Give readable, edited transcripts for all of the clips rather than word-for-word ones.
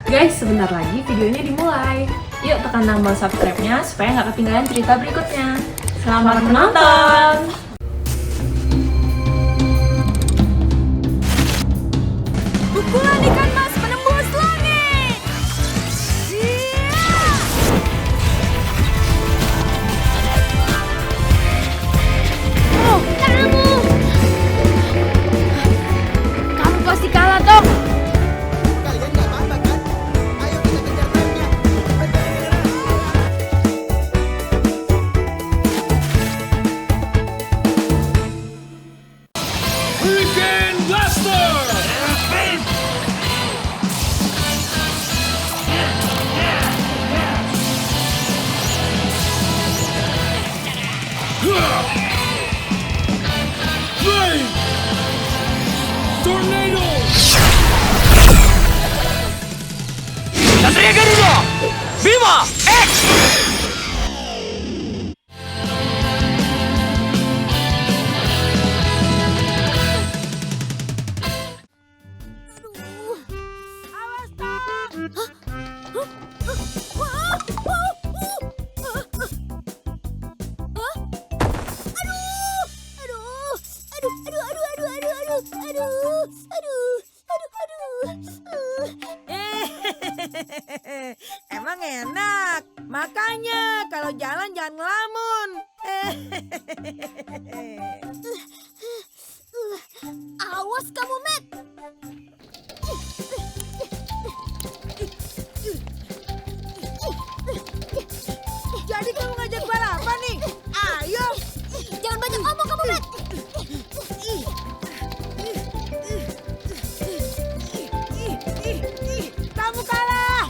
Guys, sebentar lagi videonya dimulai. Yuk tekan tombol subscribe-nya supaya nggak ketinggalan cerita berikutnya. Selamat menonton! Pukulan ikan mas menembus langit. Oh, kamu pasti kalah dong. Kalian nggak apa-apa kan? Ayo kita kejar timenya. Hurricane Blaster! Flame! Tornado! Satria Garuda! Bima! X! Awas tak. Emang enak. Makanya kalau jalan jangan ngelamun. Awas kamu, Matt. Jadi kamu ngajak balapan nih? Ayo. Jangan banyak ngomong kamu, Matt. Kamu kalah.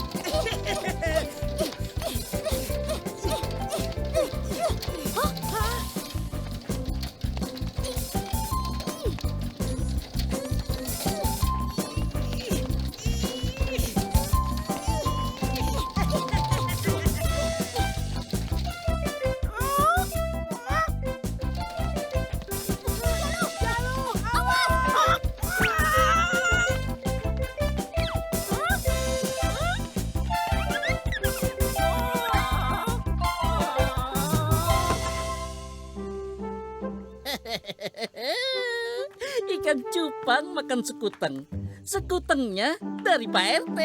Ikan cupang makan sekuteng. Sekutengnya dari Pak RT.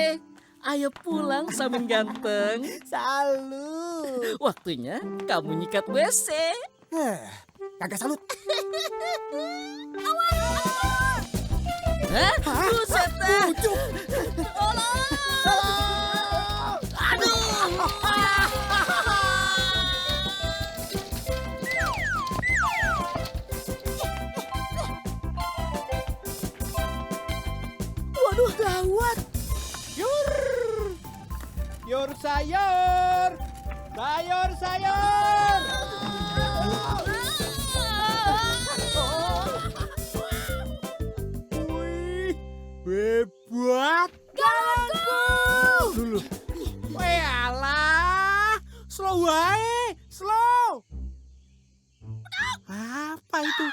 Ayo pulang Samin ganteng. Salut. Waktunya kamu nyikat WC. Kagak salut. Hah? Buset dah. Waduh, gawat. Yor sayur. Sayur sayur. Wih, hebat. Galangku. Dulu. Weh alah. Slow wae. Slow. Apa itu?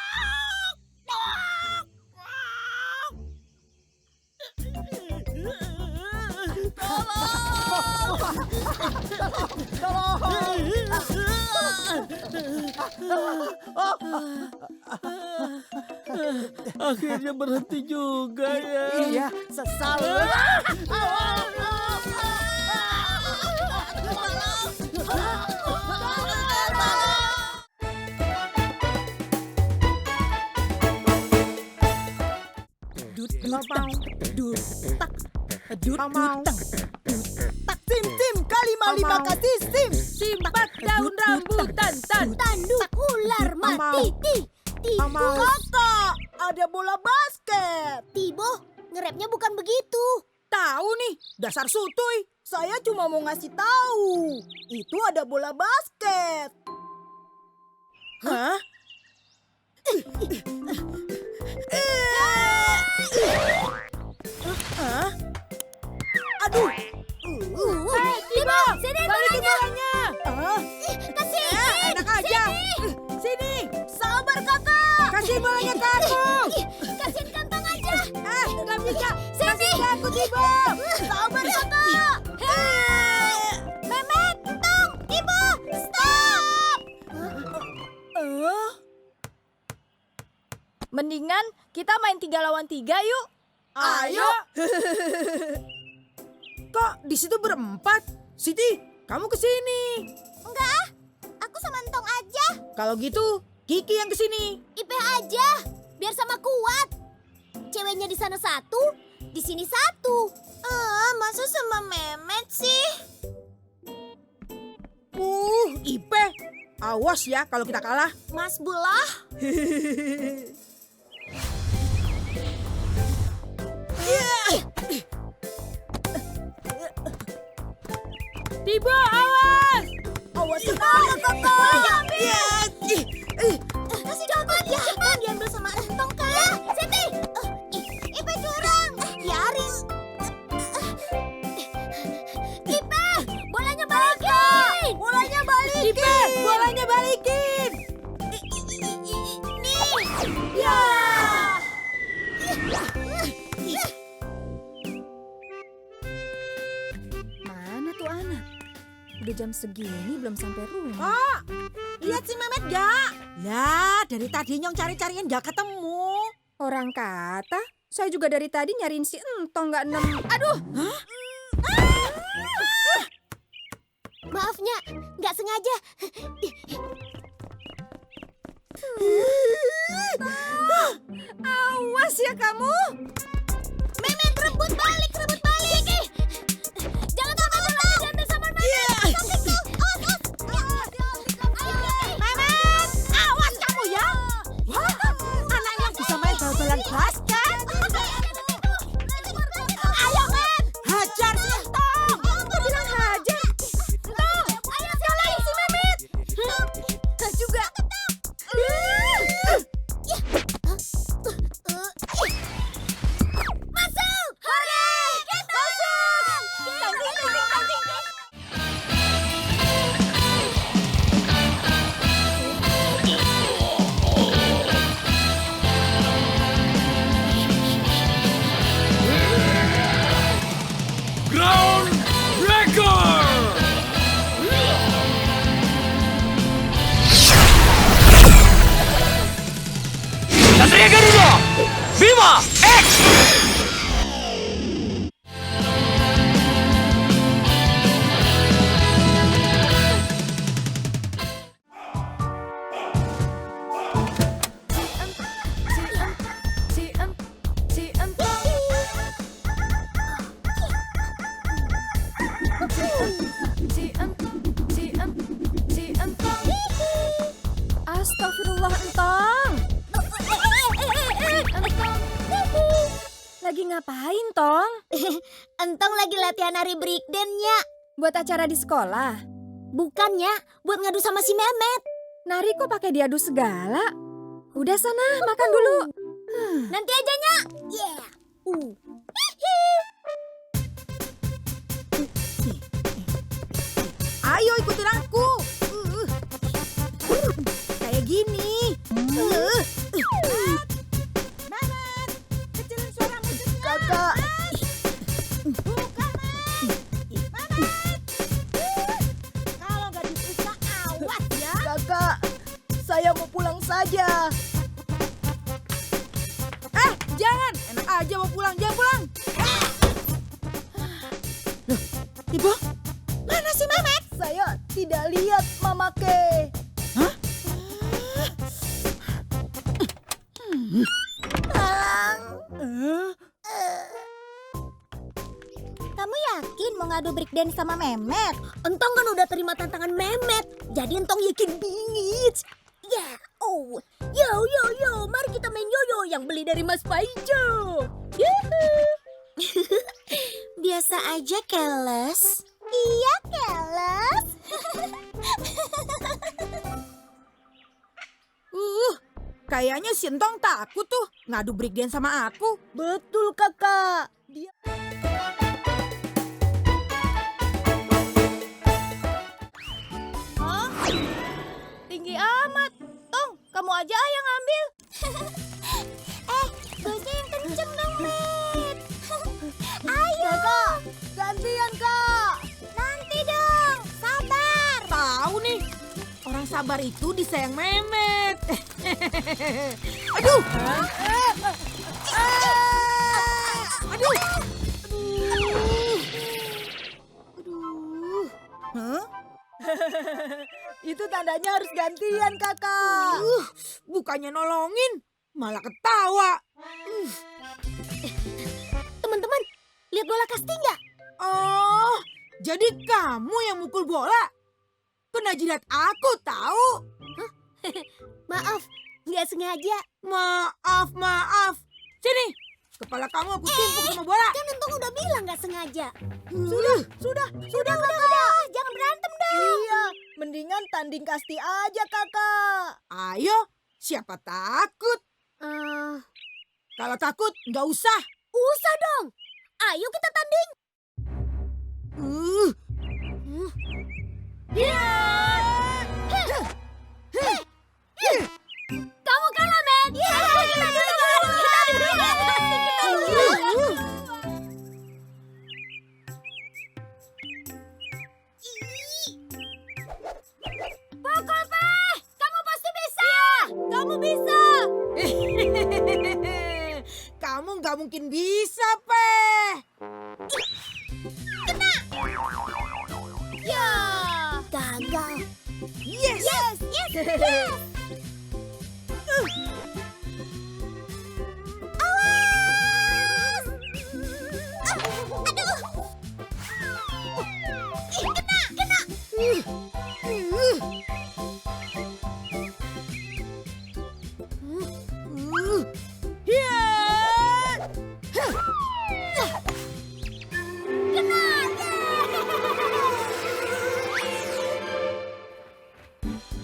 Akhirnya berhenti juga ya. Iya, sesal. Sim K55 kasih sim. Simpat daun rambutan tan. Tanduk ular mati. Kakak, ada bola basket. Tibo, ngerapnya bukan begitu. Tahu nih, dasar sutuy. Saya cuma mau ngasih tahu. Itu ada bola basket. Hah? Hah? Aduh. Tibo, sini Balikin bolanya. bolanya. Hah? Kasih. Enak aja. Sini. Sini. Sabar kakak. Kasih bolanya ke aku. Kasihin kantong aja. Nggak bisa. Sini. Kasih ke aku, Tibo. Sabar kakak. Mendingan kita main 3 lawan 3 yuk. Ayo. Kok di situ berempat? Siti, kamu kesini. Enggak, aku sama Entong aja. Kalau gitu, Kiki yang kesini. Ipe aja, biar sama kuat. Ceweknya di sana 1, di sini 1. Masa sama Memet sih? Ipe. Awas ya kalau kita kalah. Mas Bulah. Tiba, awas. Awas kenapa, Kakak? Kasih dapat ya, cepat diambil sama Entong kan. Ya, Siti. Ipe curang. Biarin. Ipe, bolanya balikin. Bolanya balikin. Ipe, bolanya balikin. Nih. Ya. Mana tuh anak? Udah jam segini belum sampai rumah. Oh, lihat si Memet gak? Lah, dari tadi Nyong cari-cariin gak ketemu. Orang kata, saya juga dari tadi nyariin si Entong nggak nemu. Aduh, Maafnya, nggak sengaja. awas ya kamu. Memet, rebut balik, rebut balik. Jangan sampai bola diambil sama Memet. Memet, awas kamu ya. Wah, anak yang bisa main bal-balan basket. Ayo, Met. Hajar si Entong. Kok bilang hajar? Ayo, sekali si Memet. Saya juga. Masuk! Hore! Kita masuk! Ground Breaker! Satria Garuda! Bima X! Astagfirullah, Entong. Lagi ngapain, Tong? Entong lagi latihan nari breakdance-nya. Buat acara di sekolah? Bukannya buat ngadu sama si Memet. Nari kok pakai diadu segala? Udah sana, makan dulu. Nanti aja, Nya. Yeah. Ayo ikutin aku. Kayak gini. Memet, kecilin suara musiknya. Kakak. Buka, Memet. Kalau nggak dibuka, awas ya. Kakak, saya mau pulang saja. Jangan. Enak aja mau pulang. Jangan pulang. Loh, Ibu, mana si Memet? Saya tidak lihat Mama Ke. Hah? Kamu yakin mau ngadu breakdance sama Memet? Entong kan udah terima tantangan Memet. Jadi Entong yakin bingit. Ya, oh. Yo, mari kita main yoyo yang beli dari Mas Paijo. Biasa aja, Keles. Iya, Keles. Kayaknya si Entong takut tuh ngadu breakdance sama aku. Betul, Kakak. Dia Tinggi amat. Tong, kamu aja yang ambil. Gosnya yang kenceng dong, Met. Ayo. Kakak, gantian, Kak. Nanti dong, sabar. Tahu nih, orang sabar itu disayang Memet. Aduh. Aduh. Hah? Itu tandanya harus gantian, Kakak. Bukannya nolongin, malah ketawa. Teman-teman, lihat bola kasti nggak? Oh, jadi kamu yang mukul bola? Kena jidat aku tahu. Maaf, nggak sengaja. Maaf. Sini, kepala kamu aku timpuk sama bola. Kan Untung udah bilang nggak sengaja. Sudah, Jangan berantem dong. Iya, mendingan tanding kasti aja, Kakak. Ayo, siapa takut? Kalau takut, nggak usah. Usah dong. Ayo kita tanding. Kamu kalah, men. Pukul, Peh. Kamu pasti bisa. Kamu bisa. Kamu nggak mungkin bisa, Peh. Ya. Gagal. Yes. Awas. Aduh. Kena.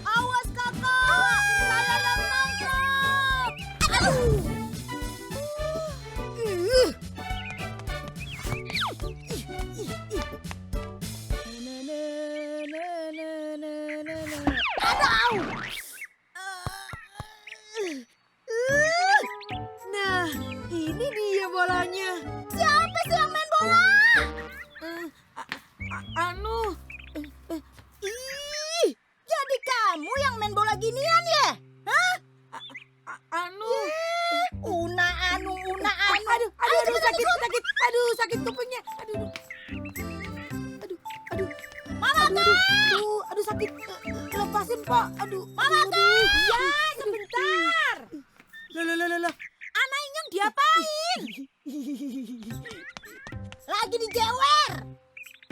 Awas, Kakak. Saya yang nangkap. Nah, ini dia bolanya. Siapa sih yang main bola? Jadi kamu yang main bola ginian ya? Hah? Una anu. Aduh, sakit. Aduh, sakit kupingnya. Aduh. Aduh, sakit. Lepasin, Pak. Aduh. Ya, sebentar. Loh. Anak Inyong diapain? Lagi dijewer.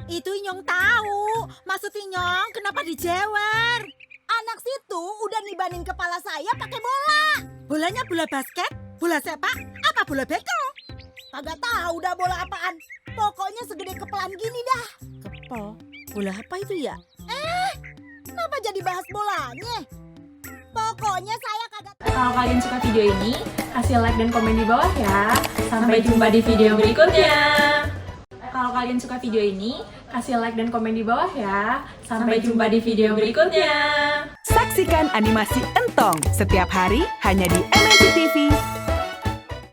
Itu Inyong tahu. Maksud Inyong kenapa dijewer? Anak situ udah nibanin kepala saya pakai bola. Bolanya bola basket? Bola sepak? Apa bola bekel? Kagak tahu dah bola apaan. Pokoknya segede kepelan gini dah. Kepel? Bola apa itu ya? Kenapa jadi bahas bolanya? Pokoknya saya kagak tahu. Kalau kalian suka video ini, kasih like dan komen di bawah ya. Sampai jumpa di video berikutnya. Kalau kalian suka video ini, kasih like dan komen di bawah ya. Sampai jumpa di video berikutnya. Saksikan animasi Entong setiap hari hanya di MNC TV.